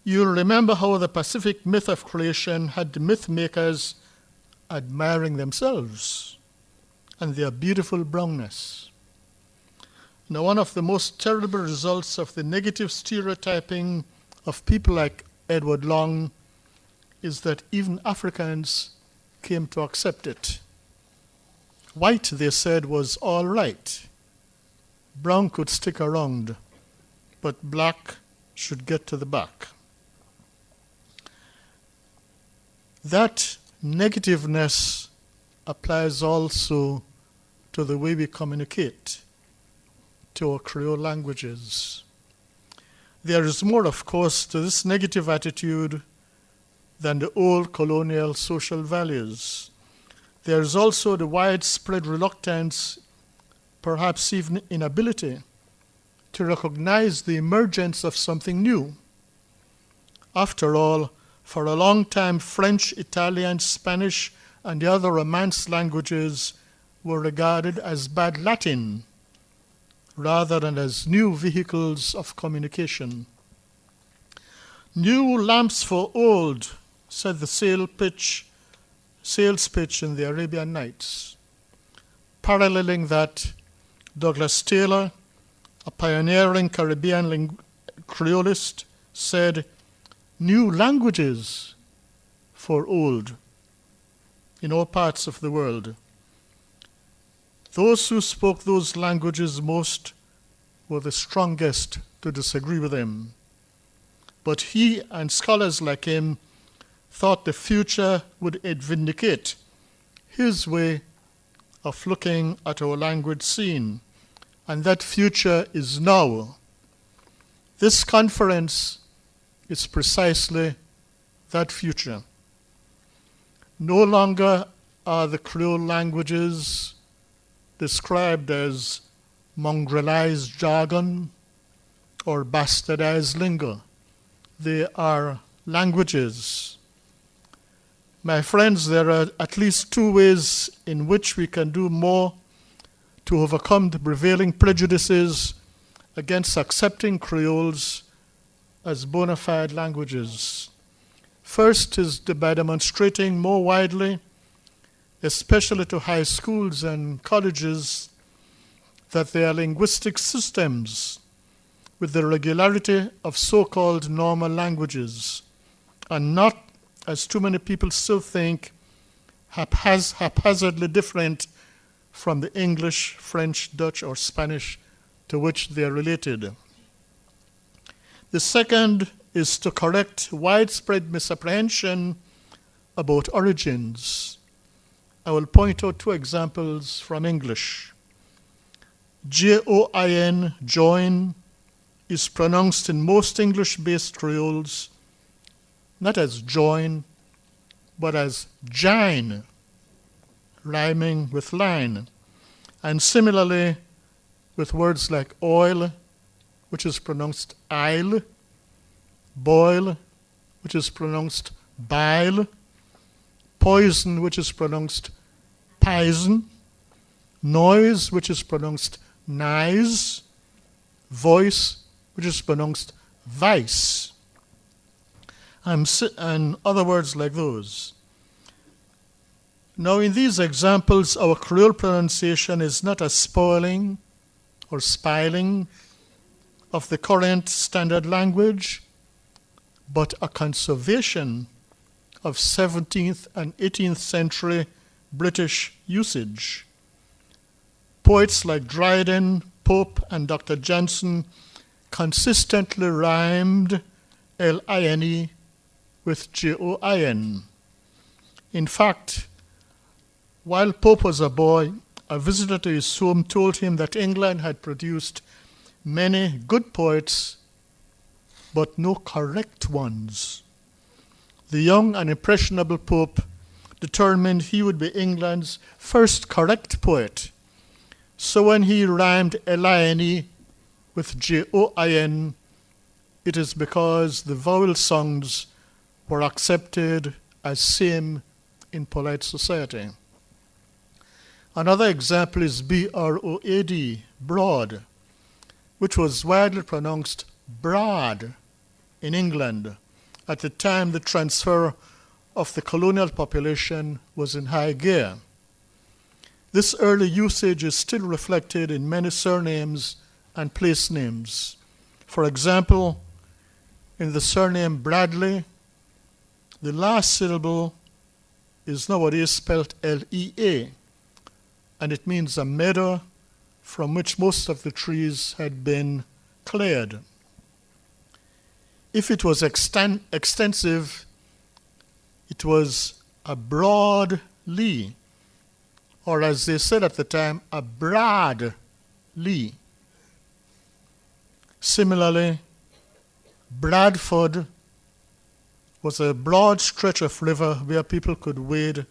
You'll remember how the Pacific myth of creation had the myth makers admiring themselves and their beautiful brownness. Now, one of the most terrible results of the negative stereotyping of people like Edward Long is that even Africans came to accept it. White, they said, was all right. Brown could stick around, but black should get to the back. That negativeness applies also to the way we communicate, to our Creole languages. There is more, of course, to this negative attitude than the old colonial social values. There is also the widespread reluctance, perhaps even inability, to recognize the emergence of something new. After all, for a long time, French, Italian, Spanish, and the other Romance languages were regarded as bad Latin, rather than as new vehicles of communication. New lamps for old, said the sales pitch in the Arabian Nights. Paralleling that, Douglas Taylor, a pioneering Caribbean Creolist, said, new languages for old in all parts of the world. Those who spoke those languages most were the strongest to disagree with him. But he and scholars like him thought the future would vindicate his way of looking at our language scene, and that future is now. This conference is precisely that future. No longer are the Creole languages described as mongrelized jargon or bastardized lingo. They are languages. My friends, there are at least two ways in which we can do more to overcome the prevailing prejudices against accepting Creoles as bona fide languages. First is by demonstrating more widely, especially to high schools and colleges, that they are linguistic systems with the regularity of so-called normal languages, and not, as too many people still think, haphazardly different from the English, French, Dutch, or Spanish to which they are related. The second is to correct widespread misapprehension about origins. I will point out two examples from English. Join, join, is pronounced in most English-based Creoles not as join, but as jine, rhyming with line. And similarly with words like oil, which is pronounced ile, boil, which is pronounced bile, poison, which is pronounced pison, noise, which is pronounced nice, voice, which is pronounced vice, and other words like those. Now, in these examples, our Creole pronunciation is not a spoiling or spiling of the current standard language, but a conservation of 17th and 18th century British usage. Poets like Dryden, Pope, and Dr. Johnson consistently rhymed L-I-N-E with J-O-I-N. In fact, while Pope was a boy, a visitor to his home told him that England had produced many good poets, but no correct ones. The young and impressionable Pope determined he would be England's first correct poet. So when he rhymed L-I-N-E with J-O-I-N, it is because the vowel sounds were accepted as same in polite society. Another example is B-R-O-A-D, broad, which was widely pronounced brad in England, At the time, the transfer of the colonial population was in high gear. This early usage is still reflected in many surnames and place names. For example, in the surname Bradley, the last syllable is nowadays spelled L-E-A, and it means a meadow from which most of the trees had been cleared. If it was extensive, it was a broad lea, or as they said at the time, a brad lea. Similarly, Bradford was a broad stretch of river where people could wade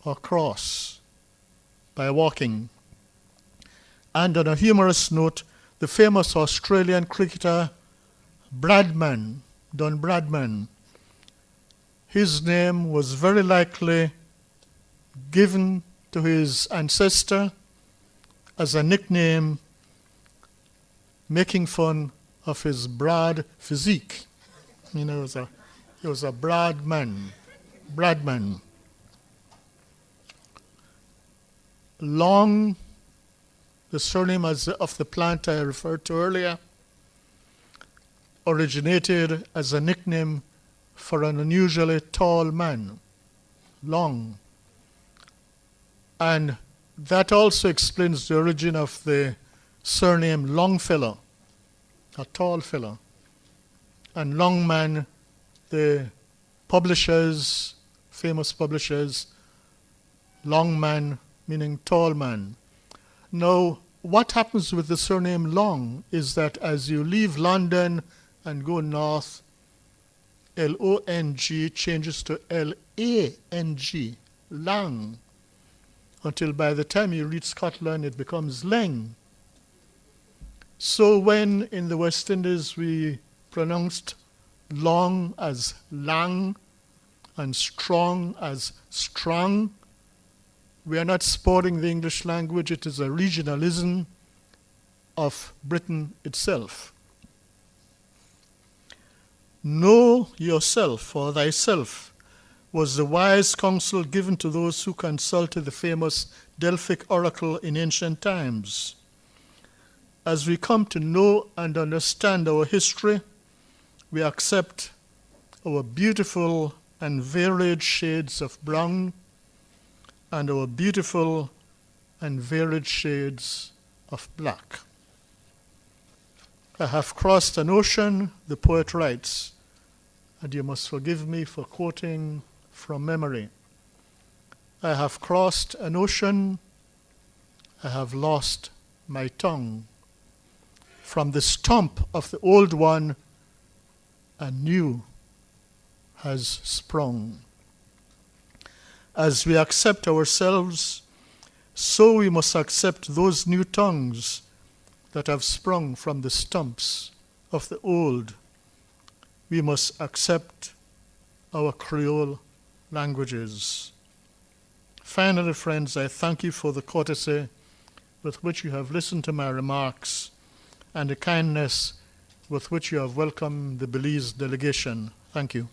or cross by walking. And on a humorous note, the famous Australian cricketer Don Bradman, his name was very likely given to his ancestor as a nickname, making fun of his broad physique. You know, he was a Bradman. Long, the surname of the plant I referred to earlier, originated as a nickname for an unusually tall man, Long. And that also explains the origin of the surname Longfellow, a tall fellow. And Longman, the publishers, famous publishers, Longman meaning tall man. Now, what happens with the surname Long is that as you leave London and go north, L-O-N-G changes to L-A-N-G, Lang, until by the time you reach Scotland it becomes Leng. So when in the West Indies we pronounced long as lang and strong as strong, we are not sporting the English language. It is a regionalism of Britain itself. Know yourself or thyself was the wise counsel given to those who consulted the famous Delphic oracle in ancient times. As we come to know and understand our history, we accept our beautiful and varied shades of brown and our beautiful and varied shades of black. I have crossed an ocean, the poet writes, and you must forgive me for quoting from memory. I have crossed an ocean, I have lost my tongue. From the stump of the old one, a new has sprung. As we accept ourselves, so we must accept those new tongues that have sprung from the stumps of the old. We must accept our Creole languages. Finally, friends, I thank you for the courtesy with which you have listened to my remarks and the kindness with which you have welcomed the Belize delegation. Thank you.